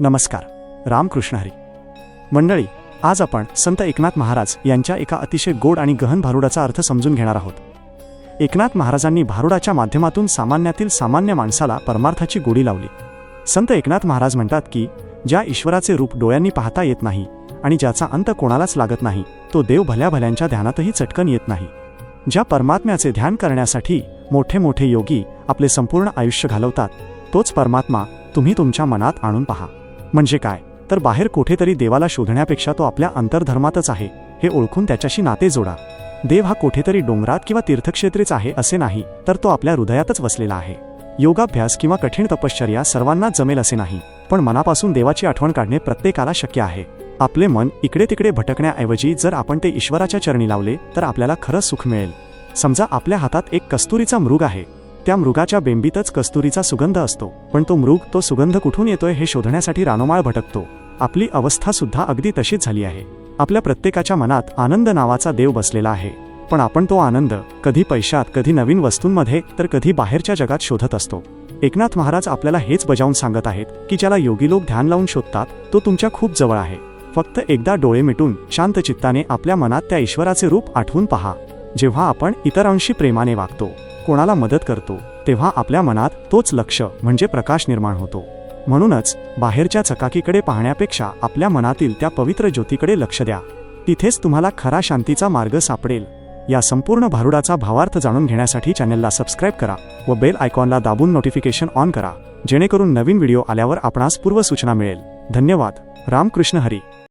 नमस्कार. रामकृष्ण हरी. मंडळी, आज आपण संत एकनाथ महाराज यांच्या एका अतिशय गोड आणि गहन भारुडाचा अर्थ समजून घेणार आहोत. एकनाथ महाराजांनी भारुडाच्या माध्यमातून सामान्यातील सामान्य माणसाला परमार्थाची गोडी लावली. संत एकनाथ महाराज म्हणतात की ज्या ईश्वराचे रूप डोळ्यांनी पाहता येत नाही आणि ज्याचा अंत कोणालाच लागत नाही, तो देव भल्या भल्यांच्या ध्यानातही चटकन येत नाही. ज्या परमात्म्याचे ध्यान करण्यासाठी मोठे मोठे योगी आपले संपूर्ण आयुष्य घालवतात, तोच परमात्मा तुम्ही तुमच्या मनात आणून पहा. म्हणजे काय, तर बाहेर कुठेतरी देवाला शोधण्यापेक्षा तो आपल्या अंतर्धर्मातच आहे हे ओळखून त्याच्याशी नाते जोडा. देव हा कुठेतरी डोंगरात किंवा तीर्थक्षेत्रीच आहे असे नाही, तर तो आपल्या हृदयातच वसलेला आहे. योगाभ्यास किंवा कठीण तपश्चर्या सर्वांना जमेल असे नाही, पण मनापासून देवाची आठवण काढणे प्रत्येकाला शक्य आहे. आपले मन इकडे तिकडे भटकण्याऐवजी जर आपण ते ईश्वराच्या चरणी लावले तर आपल्याला खरं सुख मिळेल. समजा आपल्या हातात एक कस्तुरीचा मृग आहे. त्या मृगाच्या बेंबीतच कस्तुरीचा सुगंध असतो, पण तो मृग तो सुगंध कुठून येतोय हे शोधण्यासाठी रानोमाळ भटकतो. आपली अवस्था सुद्धा अगदी तशीच झाली आहे. आपल्या प्रत्येकाच्या मनात आनंद नावाचा देव बसलेला आहे, पण आपण तो आनंद कधी पैशात, कधी नवीन वस्तूंमध्ये, तर कधी बाहेरच्या जगात शोधत असतो. एकनाथ महाराज आपल्याला हेच बजावून सांगत आहेत की ज्याला योगी लोक ध्यान लावून शोधतात, तो तुमच्या खूप जवळ आहे. फक्त एकदा डोळे मिटून शांत चित्ताने आपल्या मनात त्या ईश्वराचे रूप आठवून पहा. जेव्हा आपण इतरांशी प्रेमाने वागतो, कोणाला मदत करतो, तेव्हा आपल्या मनात तोच लक्ष म्हणजे प्रकाश निर्माण होतो. म्हणूनच बाहेरच्या चकाकीकडे पाहण्यापेक्षा आपल्या मनातील त्या पवित्र ज्योतीकडे लक्ष द्या. तिथेच तुम्हाला खरा शांतीचा मार्ग सापडेल. या संपूर्ण भारुडाचा भावार्थ जाणून घेण्यासाठी चॅनलला सबस्क्राईब करा व बेल आयकॉनला दाबून नोटिफिकेशन ऑन करा, जेणेकरून नवीन व्हिडिओ आल्यावर आपणास पूर्वसूचना मिळेल. धन्यवाद. रामकृष्ण हरी.